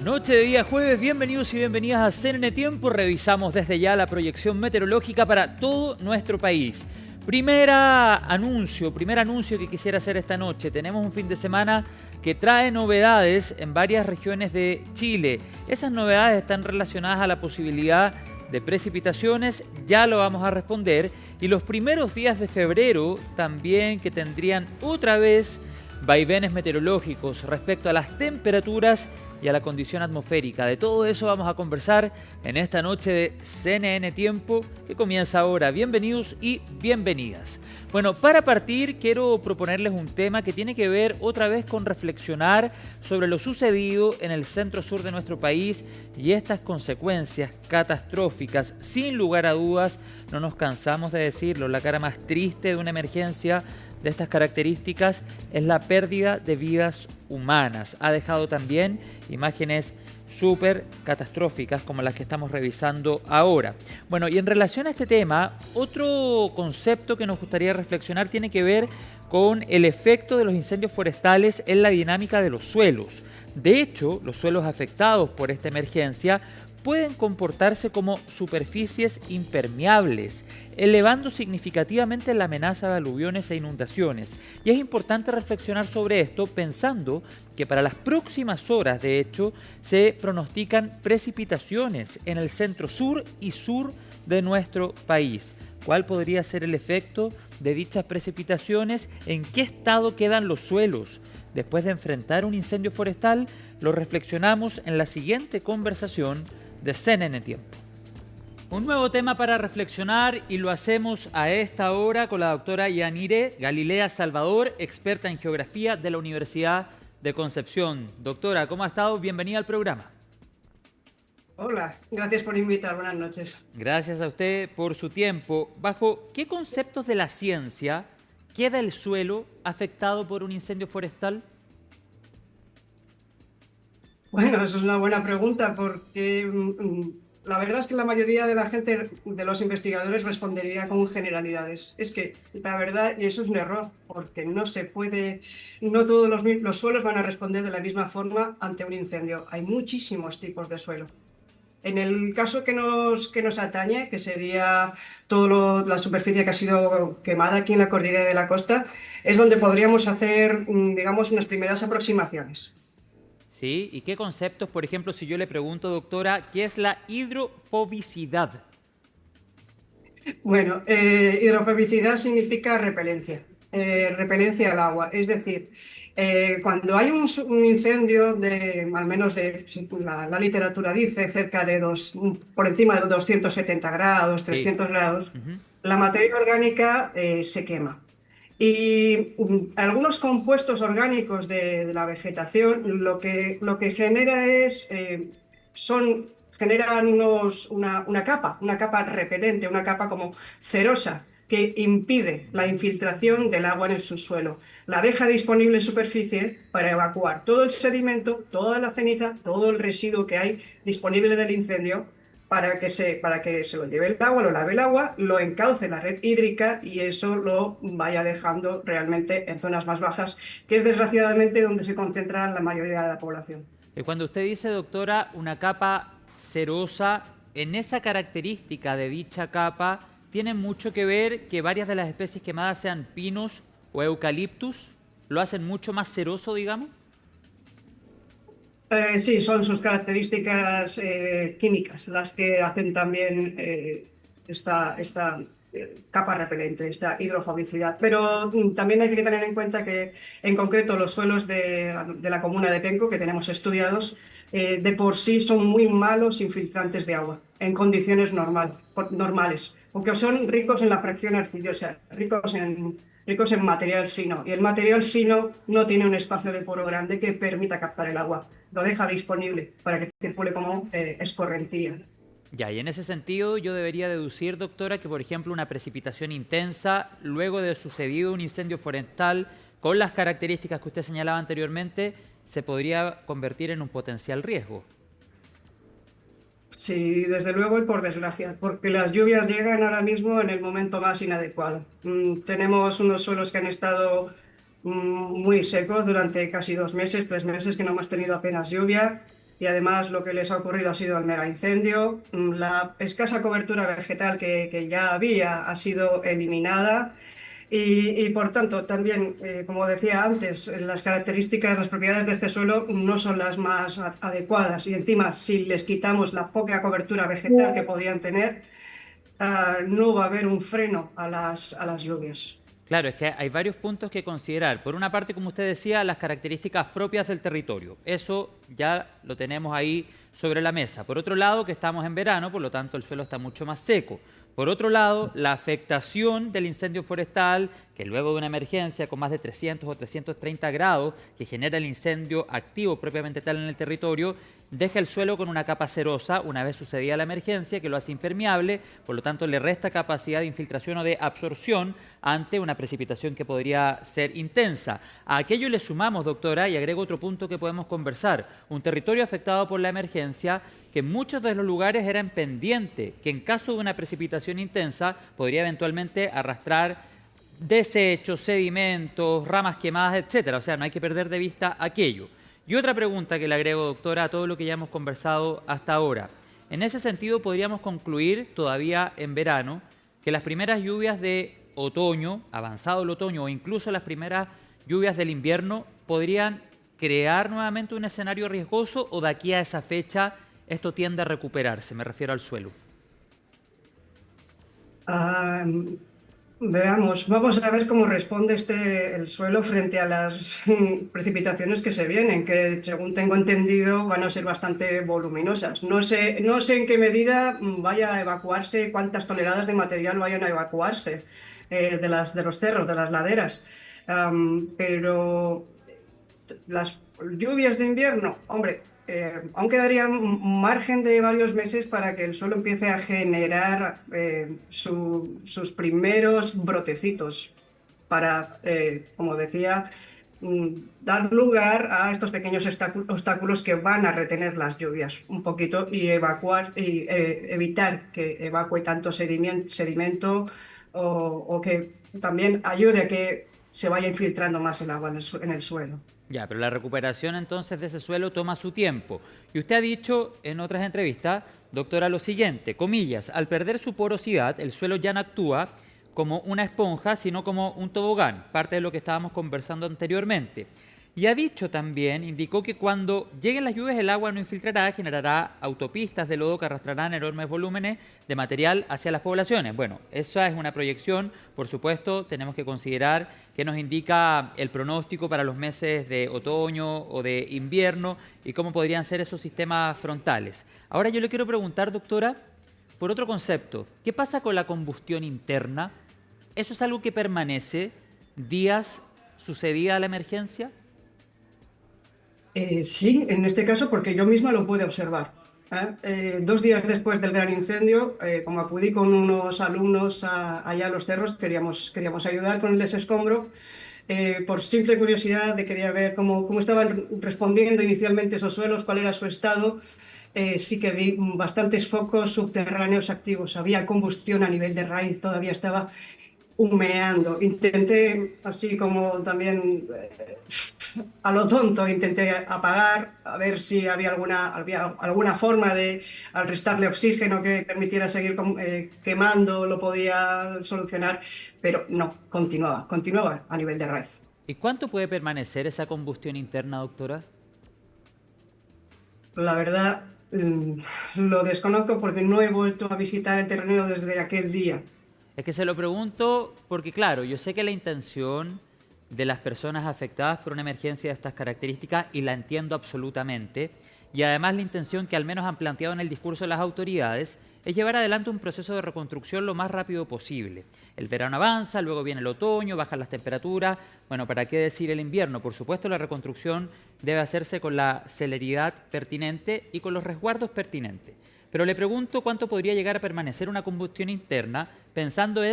Noche de día jueves, bienvenidos y bienvenidas a CNN Tiempo. Revisamos desde ya la proyección meteorológica para todo nuestro país. Primer anuncio que quisiera hacer esta noche. Tenemos un fin de semana que trae novedades en varias regiones de Chile. Esas novedades están relacionadas a la posibilidad de precipitaciones, ya lo vamos a responder. Y los primeros días de febrero también que tendrían otra vez vaivenes meteorológicos respecto a las temperaturas y a la condición atmosférica. De todo eso vamos a conversar en esta noche de CNN Tiempo que comienza ahora. Bienvenidos y bienvenidas. Bueno, para partir quiero proponerles un tema que tiene que ver otra vez con reflexionar sobre lo sucedido en el centro-sur de nuestro país y estas consecuencias catastróficas. Sin lugar a dudas, no nos cansamos de decirlo, la cara más triste de una emergencia de estas características es la pérdida de vidas humanas. Ha dejado también imágenes súper catastróficas como las que estamos revisando ahora. Bueno, y en relación a este tema, otro concepto que nos gustaría reflexionar tiene que ver con el efecto de los incendios forestales en la dinámica de los suelos. De hecho, los suelos afectados por esta emergencia pueden comportarse como superficies impermeables, elevando significativamente la amenaza de aluviones e inundaciones. Y es importante reflexionar sobre esto pensando que para las próximas horas, de hecho, se pronostican precipitaciones en el centro sur y sur de nuestro país. ¿Cuál podría ser el efecto de dichas precipitaciones? ¿En qué estado quedan los suelos? Después de enfrentar un incendio forestal, lo reflexionamos en la siguiente conversación de CNN Tiempo. Un nuevo tema para reflexionar y lo hacemos a esta hora con la doctora Yanire Galilea Salvador, experta en geografía de la Universidad de Concepción. Doctora, ¿cómo ha estado? Bienvenida al programa. Hola, gracias por invitar. Buenas noches. Gracias a usted por su tiempo. ¿Bajo qué conceptos de la ciencia queda el suelo afectado por un incendio forestal? Bueno, eso es una buena pregunta porque la verdad es que la mayoría de la gente, de los investigadores, respondería con generalidades. Es que la verdad, y eso es un error, porque no se puede, no todos los suelos van a responder de la misma forma ante un incendio. Hay muchísimos tipos de suelo. En el caso que nos atañe, que sería toda la superficie que ha sido quemada aquí en la cordillera de la costa, es donde podríamos hacer, digamos, unas primeras aproximaciones. ¿Sí? ¿Y qué conceptos, por ejemplo, si yo le pregunto, doctora, qué es la hidrofobicidad? Bueno, hidrofobicidad significa repelencia, repelencia al agua. Es decir, cuando hay un incendio al menos la literatura dice, por encima de 270 grados, Sí. 300 grados, Ujú. la materia orgánica se quema. Y algunos compuestos orgánicos de la vegetación lo que genera generan una capa repelente, una capa como cerosa, que impide la infiltración del agua en el subsuelo. La deja disponible en superficie para evacuar todo el sedimento, toda la ceniza, todo el residuo que hay disponible del incendio para que se lo lleve el agua, lo lave el agua, lo encauce la red hídrica y eso lo vaya dejando realmente en zonas más bajas, que es desgraciadamente donde se concentra la mayoría de la población. Cuando usted dice, doctora, una capa cerosa, en esa característica de dicha capa, ¿tiene mucho que ver que varias de las especies quemadas sean pinos o eucaliptus? ¿Lo hacen mucho más ceroso, digamos? Sí, son sus características químicas las que hacen también esta capa repelente, esta hidrofobicidad. Pero también hay que tener en cuenta que, en concreto, los suelos de la comuna de Penco, que tenemos estudiados, de por sí son muy malos infiltrantes de agua, en condiciones normales, porque son ricos en la fracción arcillosa, ricos en material fino. Y el material fino no tiene un espacio de poro grande que permita captar el agua. Lo deja disponible para que circule como escorrentía. Ya, y en ese sentido yo debería deducir, doctora, que por ejemplo una precipitación intensa luego de sucedido un incendio forestal con las características que usted señalaba anteriormente se podría convertir en un potencial riesgo. Sí, desde luego y por desgracia, porque las lluvias llegan ahora mismo en el momento más inadecuado. Tenemos unos suelos que han estado muy secos durante casi 2 meses, 3 meses que no hemos tenido apenas lluvia y además lo que les ha ocurrido ha sido el mega incendio. La escasa cobertura vegetal que ya había ha sido eliminada. Y por tanto, también, como decía antes, las características, las propiedades de este suelo no son las más adecuadas. Y encima, si les quitamos la poca cobertura vegetal que podían tener, no va a haber un freno a las lluvias. Claro, es que hay varios puntos que considerar. Por una parte, como usted decía, las características propias del territorio. Eso ya lo tenemos ahí sobre la mesa. Por otro lado, que estamos en verano, por lo tanto el suelo está mucho más seco. Por otro lado, la afectación del incendio forestal, que luego de una emergencia con más de 300 o 330 grados, que genera el incendio activo propiamente tal en el territorio, deja el suelo con una capa cerosa una vez sucedida la emergencia, que lo hace impermeable, por lo tanto le resta capacidad de infiltración o de absorción ante una precipitación que podría ser intensa. A aquello le sumamos, doctora, y agrego otro punto que podemos conversar, un territorio afectado por la emergencia que en muchos de los lugares eran pendientes, que en caso de una precipitación intensa podría eventualmente arrastrar desechos, sedimentos, ramas quemadas, etcétera. O sea, no hay que perder de vista aquello. Y otra pregunta que le agrego, doctora, a todo lo que ya hemos conversado hasta ahora. En ese sentido, podríamos concluir todavía en verano que las primeras lluvias de otoño, avanzado el otoño, o incluso las primeras lluvias del invierno podrían crear nuevamente un escenario riesgoso, o de aquí a esa fecha esto tiende a recuperarse, me refiero al suelo. Ah, Veamos, vamos a ver cómo responde el suelo frente a las precipitaciones que se vienen, que según tengo entendido van a ser bastante voluminosas. No sé en qué medida vaya a evacuarse, cuántas toneladas de material vayan a evacuarse de los cerros, de las laderas. Pero las lluvias de invierno, hombre, aún quedaría un margen de varios meses para que el suelo empiece a generar sus primeros brotecitos para, como decía, dar lugar a estos pequeños obstáculos que van a retener las lluvias un poquito y evacuar y evitar que evacue tanto sedimento o que también ayude a que se vaya infiltrando más el agua en el suelo. Ya, pero la recuperación entonces de ese suelo toma su tiempo. Y usted ha dicho en otras entrevistas, doctora, lo siguiente, comillas, al perder su porosidad, el suelo ya no actúa como una esponja, sino como un tobogán, parte de lo que estábamos conversando anteriormente. Y ha dicho también, indicó que cuando lleguen las lluvias el agua no infiltrará, generará autopistas de lodo que arrastrarán enormes volúmenes de material hacia las poblaciones. Bueno, esa es una proyección, por supuesto, tenemos que considerar que nos indica el pronóstico para los meses de otoño o de invierno y cómo podrían ser esos sistemas frontales. Ahora yo le quiero preguntar, doctora, por otro concepto, ¿qué pasa con la combustión interna? ¿Eso es algo que permanece días sucedida la emergencia? Sí, en este caso porque yo misma lo pude observar. 2 días después del gran incendio, como acudí con unos alumnos allá a los cerros, queríamos ayudar con el desescombro. Por simple curiosidad de quería ver cómo estaban respondiendo inicialmente esos suelos, cuál era su estado. Sí que vi bastantes focos subterráneos activos. Había combustión a nivel de raíz, todavía estaba humeando. Intenté, así como también a lo tonto, intenté apagar, a ver si había alguna forma de, al restarle oxígeno que permitiera seguir quemando, lo podía solucionar, pero no, continuaba a nivel de raíz. ¿Y cuánto puede permanecer esa combustión interna, doctora? La verdad, lo desconozco porque no he vuelto a visitar el terreno desde aquel día. Es que se lo pregunto porque, claro, yo sé que la intención de las personas afectadas por una emergencia de estas características, y la entiendo absolutamente, y además la intención que al menos han planteado en el discurso de las autoridades, es llevar adelante un proceso de reconstrucción lo más rápido posible. El verano avanza, luego viene el otoño, bajan las temperaturas, bueno, ¿para qué decir el invierno? Por supuesto, la reconstrucción debe hacerse con la celeridad pertinente y con los resguardos pertinentes. Pero le pregunto cuánto podría llegar a permanecer una combustión interna, pensando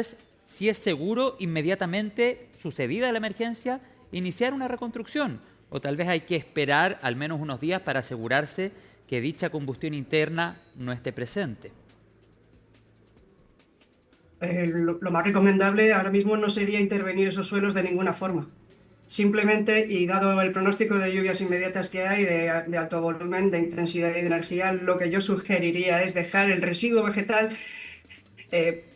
si es seguro inmediatamente sucedida la emergencia iniciar una reconstrucción, o tal vez hay que esperar al menos unos días para asegurarse que dicha combustión interna no esté presente. Lo más recomendable ahora mismo no sería intervenir esos suelos de ninguna forma. Simplemente, y dado el pronóstico de lluvias inmediatas que hay, de alto volumen, de intensidad y de energía, lo que yo sugeriría es dejar el residuo vegetal,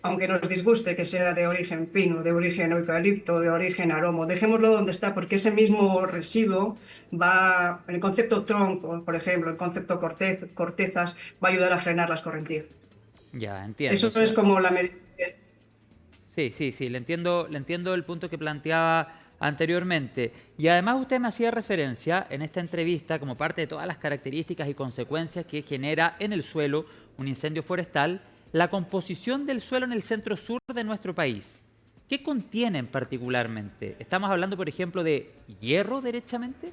aunque nos disguste que sea de origen pino, de origen eucalipto, de origen aromo, dejémoslo donde está, porque ese mismo residuo va, el concepto tronco, por ejemplo, el concepto cortezas, va a ayudar a frenar las correntías. Ya, entiendo. Eso O es sea, como la medida. sí, sí, sí, le entiendo el punto que planteaba anteriormente. Y además usted me hacía referencia en esta entrevista como parte de todas las características y consecuencias que genera en el suelo un incendio forestal, la composición del suelo en el centro sur de nuestro país. ¿Qué contienen particularmente? ¿Estamos hablando, por ejemplo, de hierro derechamente?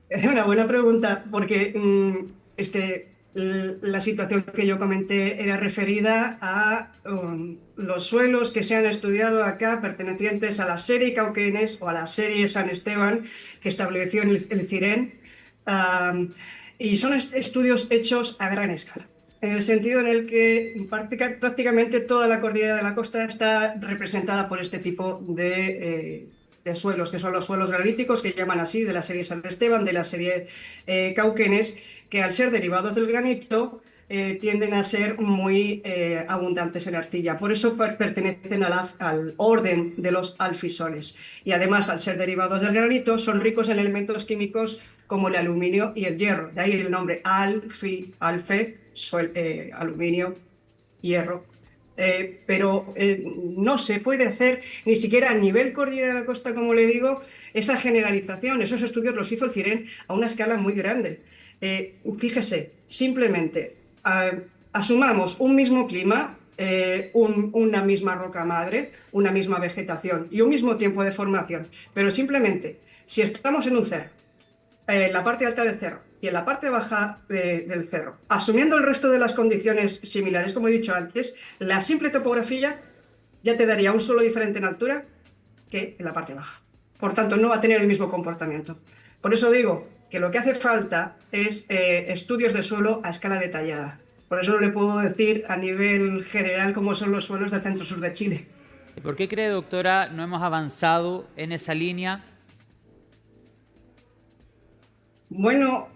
Es una buena pregunta, porque es que la situación que yo comenté era referida a los suelos que se han estudiado acá pertenecientes a la serie Cauquenes o a la serie San Esteban que estableció el CIREN, am, y son estudios hechos a gran escala, en el sentido en el que prácticamente toda la cordillera de la costa está representada por este tipo de suelos, que son los suelos graníticos, que llaman así, de la serie San Esteban, de la serie Cauquenes, que al ser derivados del granito tienden a ser muy abundantes en arcilla. Por eso pertenecen al orden de los alfisoles. Y además, al ser derivados del granito, son ricos en elementos químicos como el aluminio y el hierro. De ahí el nombre aluminio, hierro. Pero no se puede hacer ni siquiera a nivel cordillera de la costa, como le digo, esa generalización. Esos estudios los hizo el CIREN a una escala muy grande. Fíjese, simplemente asumamos un mismo clima, una misma roca madre, una misma vegetación y un mismo tiempo de formación, pero simplemente si estamos en un cerro, en la parte alta del cerro y en la parte baja del cerro, asumiendo el resto de las condiciones similares, como he dicho antes, la simple topografía ya te daría un suelo diferente en altura que en la parte baja. Por tanto, no va a tener el mismo comportamiento. Por eso digo que lo que hace falta es estudios de suelo a escala detallada. Por eso no le puedo decir a nivel general cómo son los suelos del centro-sur de Chile. ¿Y por qué cree, doctora, no hemos avanzado en esa línea? Bueno,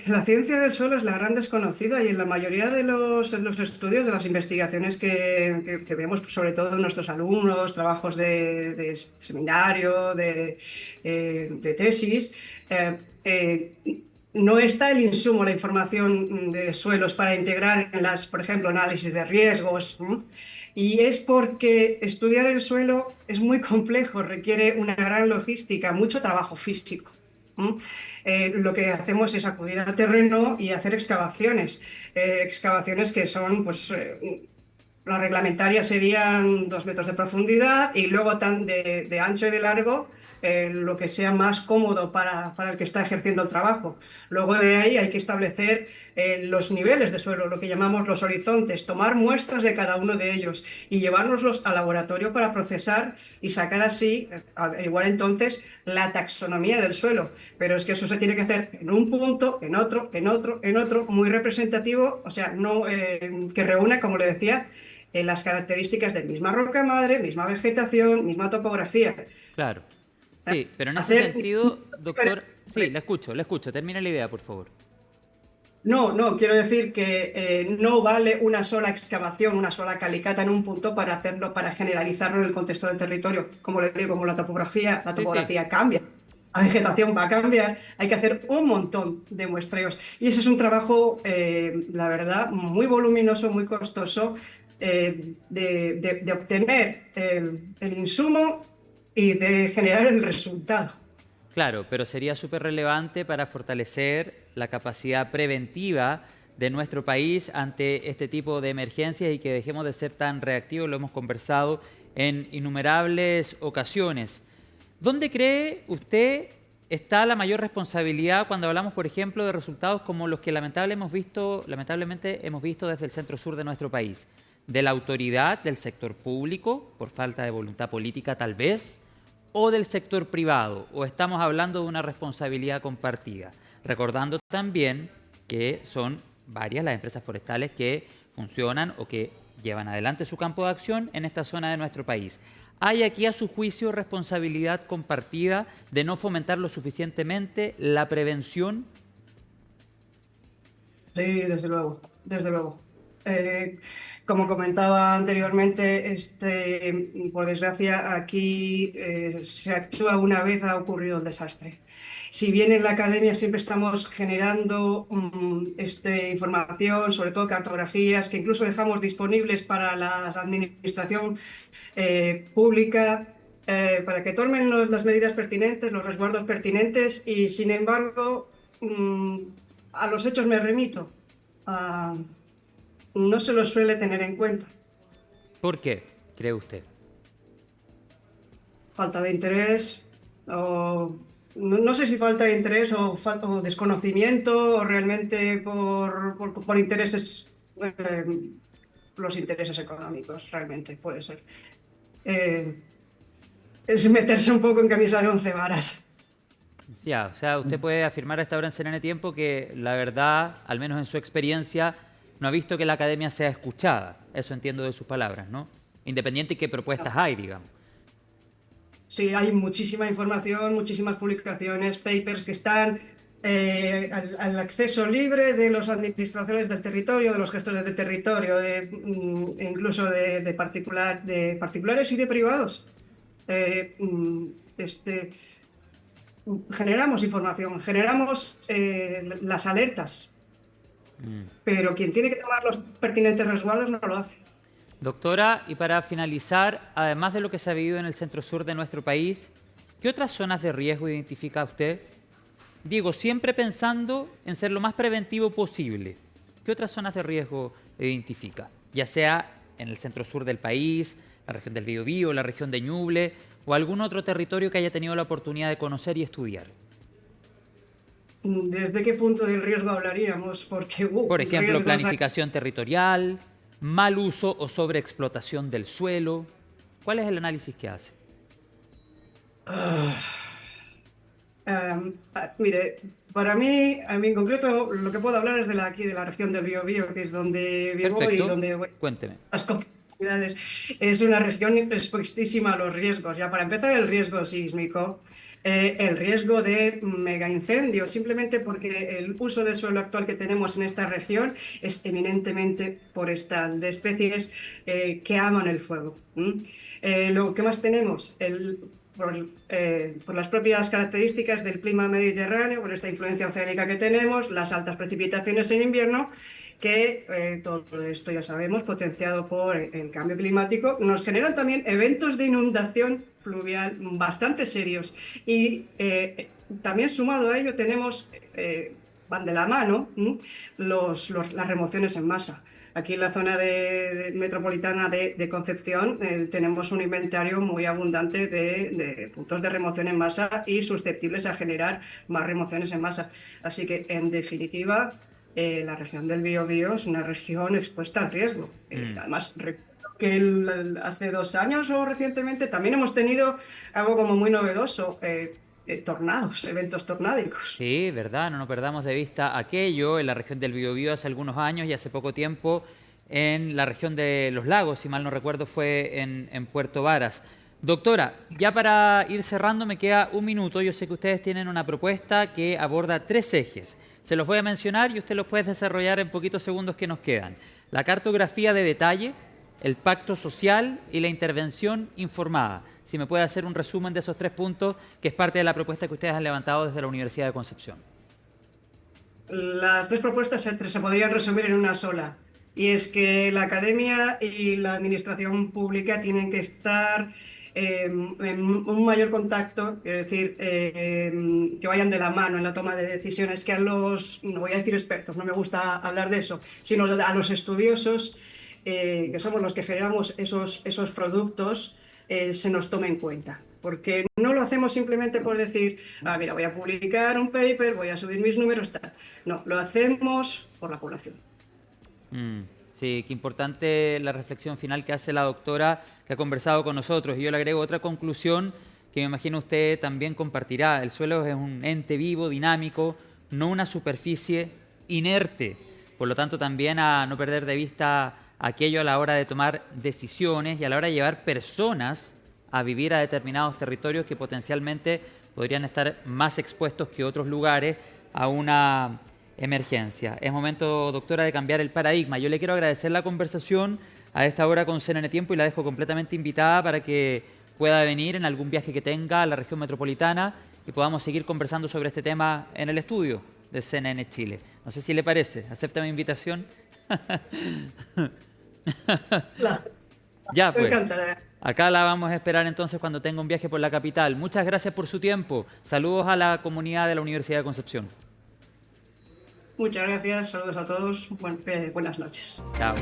la ciencia del suelo es la gran desconocida y en la mayoría de los estudios, de las investigaciones que vemos, sobre todo en nuestros alumnos, trabajos de seminario, de tesis, no está el insumo, la información de suelos para integrar en las, por ejemplo, análisis de riesgos. Y es porque estudiar el suelo es muy complejo, requiere una gran logística, mucho trabajo físico. Lo que hacemos es acudir al terreno y hacer excavaciones que son, pues, las reglamentarias serían 2 metros de profundidad y luego de ancho y de largo, lo que sea más cómodo para el que está ejerciendo el trabajo. Luego de ahí hay que establecer los niveles de suelo, lo que llamamos los horizontes, tomar muestras de cada uno de ellos y llevárnoslos al laboratorio para procesar y sacar así, igual entonces, la taxonomía del suelo. Pero es que eso se tiene que hacer en un punto, en otro, en otro, en otro, muy representativo, o sea, no, que reúna, como le decía, las características de misma roca madre, misma vegetación, misma topografía. Claro. Sí, pero en ese Hacer... sentido, doctor, sí, le escucho, termina la idea, por favor. No, quiero decir que no vale una sola excavación, una sola calicata en un punto para hacerlo, para generalizarlo en el contexto del territorio. Como les digo, como la topografía Sí, sí, cambia, la vegetación va a cambiar, hay que hacer un montón de muestreos. Y ese es un trabajo, la verdad, muy voluminoso, muy costoso, de obtener el insumo y de generar el resultado. claro, pero sería súper relevante para fortalecer la capacidad preventiva de nuestro país ante este tipo de emergencias y que dejemos de ser tan reactivos, lo hemos conversado en innumerables ocasiones. ¿Dónde cree usted está la mayor responsabilidad cuando hablamos, por ejemplo, de resultados como los que lamentablemente hemos visto desde el centro sur de nuestro país? ¿De la autoridad, del sector público, por falta de voluntad política tal vez, o del sector privado? ¿O estamos hablando de una responsabilidad compartida? Recordando también que son varias las empresas forestales que funcionan o que llevan adelante su campo de acción en esta zona de nuestro país. ¿Hay aquí, a su juicio, responsabilidad compartida de no fomentar lo suficientemente la prevención? Sí, desde luego, desde luego. Como comentaba anteriormente, por desgracia, aquí se actúa una vez ha ocurrido el desastre. Si bien en la academia siempre estamos generando información, sobre todo cartografías, que incluso dejamos disponibles para la administración pública, para que tomen las medidas pertinentes, los resguardos pertinentes, y sin embargo, a los hechos me remito. No se los suele tener en cuenta. ¿Por qué, cree usted? Falta de interés, o no sé si falta de interés o desconocimiento, o realmente por intereses, los intereses económicos, realmente puede ser. Es meterse un poco en camisa de 11 varas. Ya, o sea, usted puede afirmar a esta hora en CNN Tiempo que la verdad, al menos en su experiencia, no ha visto que la academia sea escuchada. Eso entiendo de sus palabras, ¿no? Independiente de qué propuestas hay, digamos. Sí, hay muchísima información, muchísimas publicaciones, papers que están al acceso libre de los administradores del territorio, de los gestores del territorio, incluso de particulares y de privados. Generamos información, generamos las alertas, pero quien tiene que tomar los pertinentes resguardos no lo hace. Doctora, y para finalizar, además de lo que se ha vivido en el centro-sur de nuestro país, ¿qué otras zonas de riesgo identifica usted? Digo, siempre pensando en ser lo más preventivo posible. ¿Qué otras zonas de riesgo identifica? Ya sea en el centro-sur del país, la región del Biobío, la región de Ñuble o algún otro territorio que haya tenido la oportunidad de conocer y estudiar. ¿Desde qué punto del riesgo hablaríamos? Porque, por ejemplo, planificación hay... territorial, mal uso o sobreexplotación del suelo. ¿Cuál es el análisis que hace? Mire, para mí, a mí en concreto, lo que puedo hablar es de aquí, de la región del Biobío, que es donde vivo. Perfecto. Y donde cuénteme. Las comunidades. Es una región expuestísima a los riesgos. Ya para empezar, el riesgo sísmico, el riesgo de megaincendios, simplemente porque el uso de suelo actual que tenemos en esta región es eminentemente forestal, de especies que aman el fuego. Lo que más tenemos, por las propias características del clima mediterráneo, por esta influencia oceánica que tenemos, las altas precipitaciones en invierno, que todo esto ya sabemos, potenciado por el cambio climático, nos generan también eventos de inundación fluvial bastante serios. Y también sumado a ello tenemos, van de la mano, las remociones en masa. Aquí en la zona metropolitana de Concepción tenemos un inventario muy abundante de puntos de remoción en masa y susceptibles a generar más remociones en masa. Así que, en definitiva, la región del Biobío es una región expuesta al riesgo. Además, recuerdo que hace 2 años o recientemente también hemos tenido algo como muy novedoso, tornados, eventos tornádicos. Sí, verdad, no nos perdamos de vista aquello en la región del Biobío hace algunos años y hace poco tiempo en la región de Los Lagos, si mal no recuerdo fue en Puerto Varas. Doctora, ya para ir cerrando me queda un minuto. Yo sé que ustedes tienen una propuesta que aborda 3 ejes. Se los voy a mencionar y usted los puede desarrollar en poquitos segundos que nos quedan. La cartografía de detalle, el pacto social y la intervención informada. Si me puede hacer un resumen de esos 3 puntos, que es parte de la propuesta que ustedes han levantado desde la Universidad de Concepción. Las 3 propuestas se podrían resumir en una sola. Y es que la academia y la administración pública tienen que estar en un mayor contacto, quiero decir, que vayan de la mano en la toma de decisiones, que a los, no voy a decir expertos, no me gusta hablar de eso, sino a los estudiosos, que somos los que generamos esos productos, se nos tome en cuenta. Porque no lo hacemos simplemente por decir, mira, voy a publicar un paper, voy a subir mis números, tal. No, lo hacemos por la población. Sí, qué importante la reflexión final que hace la doctora que ha conversado con nosotros. Y yo le agrego otra conclusión que me imagino usted también compartirá. El suelo es un ente vivo, dinámico, no una superficie inerte. Por lo tanto, también a no perder de vista aquello a la hora de tomar decisiones y a la hora de llevar personas a vivir a determinados territorios que potencialmente podrían estar más expuestos que otros lugares a una emergencia. Es momento, doctora, de cambiar el paradigma. Yo le quiero agradecer la conversación a esta hora con CNN Tiempo y la dejo completamente invitada para que pueda venir en algún viaje que tenga a la región metropolitana y podamos seguir conversando sobre este tema en el estudio de CNN Chile. No sé si le parece. ¿Acepta mi invitación? Ya, pues. Me encanta. Acá la vamos a esperar entonces cuando tenga un viaje por la capital. Muchas gracias por su tiempo. Saludos a la comunidad de la Universidad de Concepción. Muchas gracias, saludos a todos, buenas noches. Chao.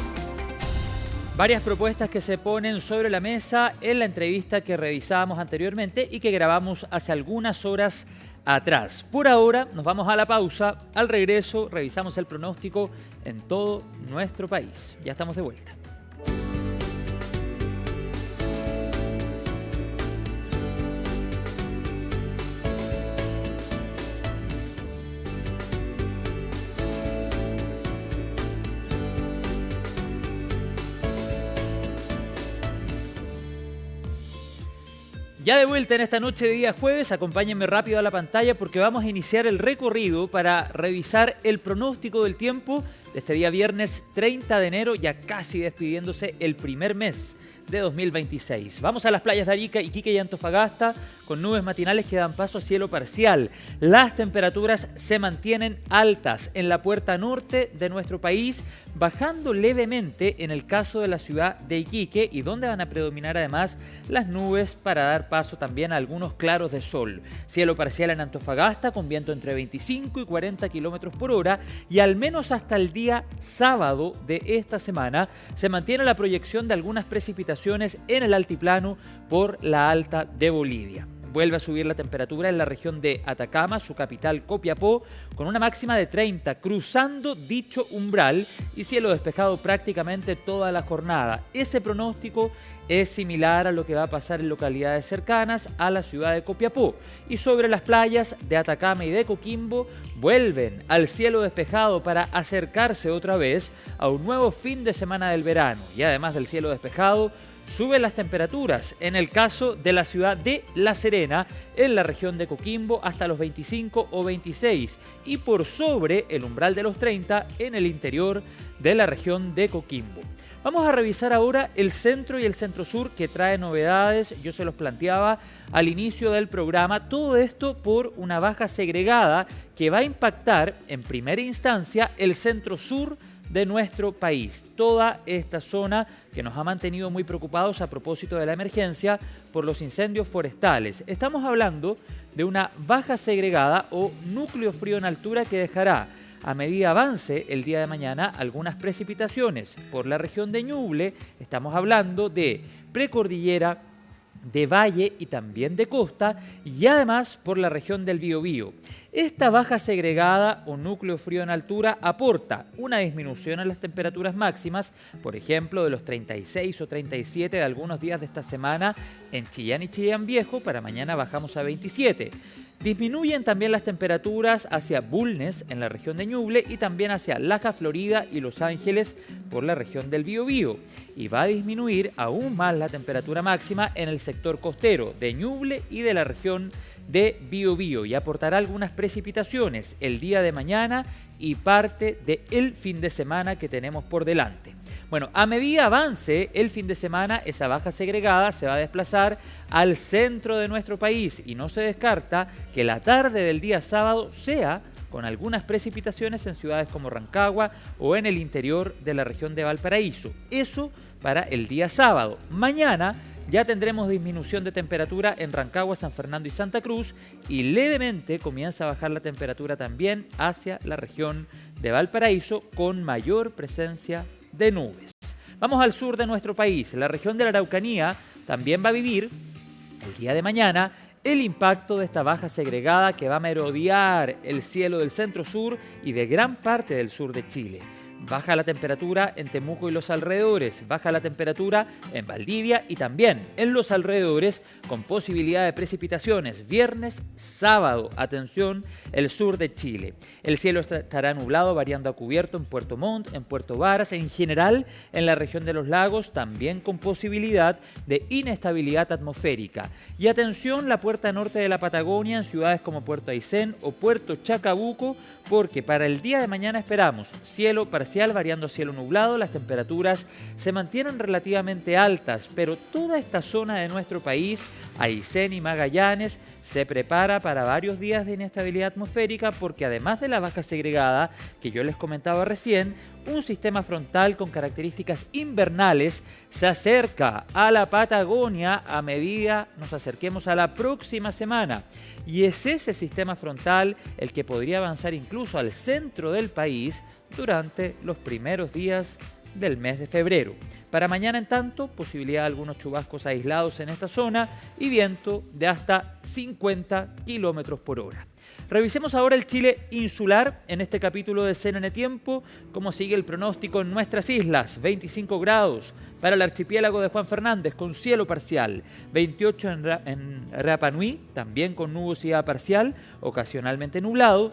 Varias propuestas que se ponen sobre la mesa en la entrevista que revisábamos anteriormente y que grabamos hace algunas horas atrás. Por ahora nos vamos a la pausa. Al regreso revisamos el pronóstico en todo nuestro país. Ya estamos de vuelta. Ya de vuelta en esta noche de día jueves, acompáñenme rápido a la pantalla porque vamos a iniciar el recorrido para revisar el pronóstico del tiempo de este día viernes 30 de enero, ya casi despidiéndose el primer mes de 2026. Vamos a las playas de Arica, Iquique y Antofagasta con nubes matinales que dan paso a cielo parcial. Las temperaturas se mantienen altas en la puerta norte de nuestro país, bajando levemente en el caso de la ciudad de Iquique y donde van a predominar además las nubes para dar paso también a algunos claros de sol. Cielo parcial en Antofagasta con viento entre 25 y 40 kilómetros por hora y al menos hasta el día sábado de esta semana se mantiene la proyección de algunas precipitaciones en el altiplano por la alta de Bolivia. Vuelve a subir la temperatura en la región de Atacama, su capital Copiapó, con una máxima de 30, cruzando dicho umbral y cielo despejado prácticamente toda la jornada. Ese pronóstico es similar a lo que va a pasar en localidades cercanas a la ciudad de Copiapó. Y sobre las playas de Atacama y de Coquimbo, vuelven al cielo despejado para acercarse otra vez a un nuevo fin de semana del verano. Y además del cielo despejado, suben las temperaturas en el caso de la ciudad de La Serena, en la región de Coquimbo, hasta los 25 o 26 y por sobre el umbral de los 30 en el interior de la región de Coquimbo. Vamos a revisar ahora el centro y el centro sur que trae novedades, yo se los planteaba al inicio del programa, todo esto por una baja segregada que va a impactar en primera instancia el centro sur de nuestro país. Toda esta zona que nos ha mantenido muy preocupados a propósito de la emergencia por los incendios forestales. Estamos hablando de una baja segregada o núcleo frío en altura que dejará a medida avance el día de mañana algunas precipitaciones por la región de Ñuble. Estamos hablando de precordillera, de valle y también de costa y además por la región del Biobío. Esta baja segregada o núcleo frío en altura aporta una disminución en las temperaturas máximas, por ejemplo de los 36 o 37 de algunos días de esta semana en Chillán y Chillán Viejo, para mañana bajamos a 27. Disminuyen también las temperaturas hacia Bulnes en la región de Ñuble y también hacia Laja, Florida y Los Ángeles por la región del Biobío. Y va a disminuir aún más la temperatura máxima en el sector costero de Ñuble y de la región de Biobío y aportará algunas precipitaciones el día de mañana y parte del fin de semana que tenemos por delante. Bueno, a medida avance el fin de semana, esa baja segregada se va a desplazar al centro de nuestro país y no se descarta que la tarde del día sábado sea con algunas precipitaciones en ciudades como Rancagua o en el interior de la región de Valparaíso. Eso para el día sábado. Mañana ya tendremos disminución de temperatura en Rancagua, San Fernando y Santa Cruz y levemente comienza a bajar la temperatura también hacia la región de Valparaíso con mayor presencia de nubes. Vamos al sur de nuestro país. La región de la Araucanía también va a vivir el día de mañana el impacto de esta baja segregada que va a merodear el cielo del centro sur y de gran parte del sur de Chile. Baja la temperatura en Temuco y los alrededores, baja la temperatura en Valdivia y también en los alrededores con posibilidad de precipitaciones. Viernes, sábado, atención, el sur de Chile. El cielo estará nublado variando a cubierto en Puerto Montt, en Puerto Varas, en general en la región de los lagos, también con posibilidad de inestabilidad atmosférica. Y atención, la puerta norte de la Patagonia en ciudades como Puerto Aysén o Puerto Chacabuco, porque para el día de mañana esperamos cielo parcial variando a cielo nublado, las temperaturas se mantienen relativamente altas, pero toda esta zona de nuestro país, Aysén y Magallanes, se prepara para varios días de inestabilidad atmosférica porque además de la baja segregada que yo les comentaba recién, un sistema frontal con características invernales se acerca a la Patagonia a medida nos acerquemos a la próxima semana. Y es ese sistema frontal el que podría avanzar incluso al centro del país durante los primeros días del mes de febrero. Para mañana, en tanto, posibilidad de algunos chubascos aislados en esta zona y viento de hasta 50 kilómetros por hora. Revisemos ahora el Chile insular en este capítulo de CNN Tiempo. Cómo sigue el pronóstico en nuestras islas: 25 grados para el archipiélago de Juan Fernández con cielo parcial, 28 en Rapa Nui, también con nubosidad parcial, ocasionalmente nublado,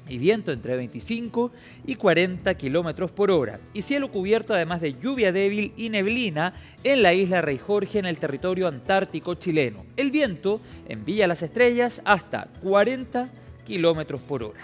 y viento entre 25 y 40 kilómetros por hora. Y cielo cubierto además de lluvia débil y neblina en la isla Rey Jorge en el territorio antártico chileno. El viento en Villa Las Estrellas hasta 40 kilómetros por hora.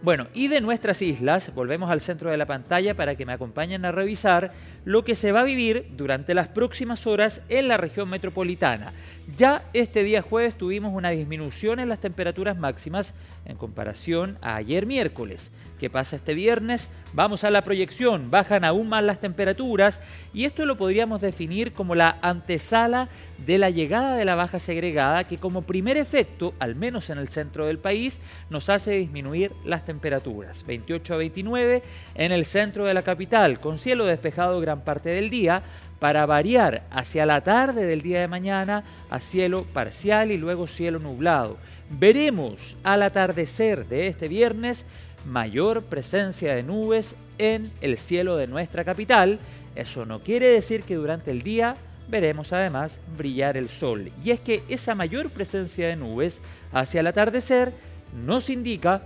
Bueno, y de nuestras islas, volvemos al centro de la pantalla para que me acompañen a revisar lo que se va a vivir durante las próximas horas en la región metropolitana. Ya este día jueves tuvimos una disminución en las temperaturas máximas en comparación a ayer miércoles. ¿Qué pasa este viernes? Vamos a la proyección, bajan aún más las temperaturas y esto lo podríamos definir como la antesala de la llegada de la baja segregada que como primer efecto, al menos en el centro del país, nos hace disminuir las temperaturas. 28 a 29 en el centro de la capital, con cielo despejado gran parte del día, para variar hacia la tarde del día de mañana a cielo parcial y luego cielo nublado. Veremos al atardecer de este viernes mayor presencia de nubes en el cielo de nuestra capital. Eso no quiere decir que durante el día veremos además brillar el sol. Y es que esa mayor presencia de nubes hacia el atardecer nos indica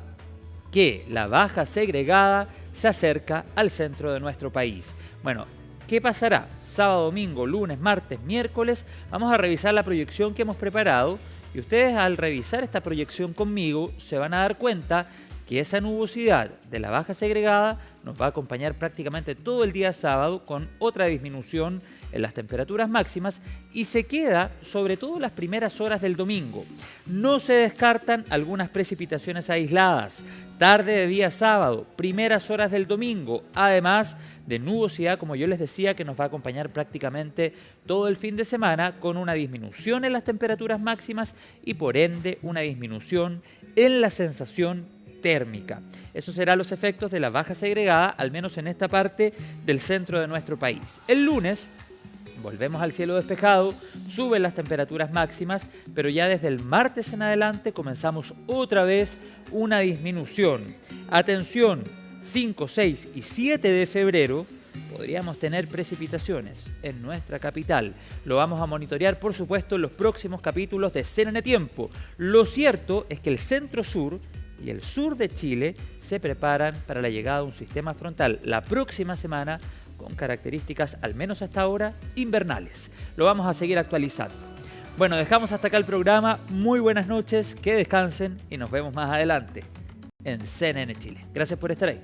que la baja segregada se acerca al centro de nuestro país. Bueno, ¿qué pasará? Sábado, domingo, lunes, martes, miércoles. Vamos a revisar la proyección que hemos preparado y ustedes al revisar esta proyección conmigo se van a dar cuenta que esa nubosidad de la baja segregada nos va a acompañar prácticamente todo el día sábado con otra disminución en las temperaturas máximas y se queda sobre todo las primeras horas del domingo. No se descartan algunas precipitaciones aisladas, tarde de día sábado, primeras horas del domingo, además de nubosidad, como yo les decía, que nos va a acompañar prácticamente todo el fin de semana con una disminución en las temperaturas máximas y por ende una disminución en la sensación térmica. Esos serán los efectos de la baja segregada, al menos en esta parte del centro de nuestro país. El lunes volvemos al cielo despejado, suben las temperaturas máximas, pero ya desde el martes en adelante comenzamos otra vez una disminución. Atención, 5, 6 y 7 de febrero podríamos tener precipitaciones en nuestra capital. Lo vamos a monitorear, por supuesto, en los próximos capítulos de CNN Tiempo. Lo cierto es que el centro-sur y el sur de Chile se preparan para la llegada de un sistema frontal la próxima semana con características, al menos hasta ahora, invernales. Lo vamos a seguir actualizando. Bueno, dejamos hasta acá el programa. Muy buenas noches, que descansen y nos vemos más adelante en CNN Chile. Gracias por estar ahí.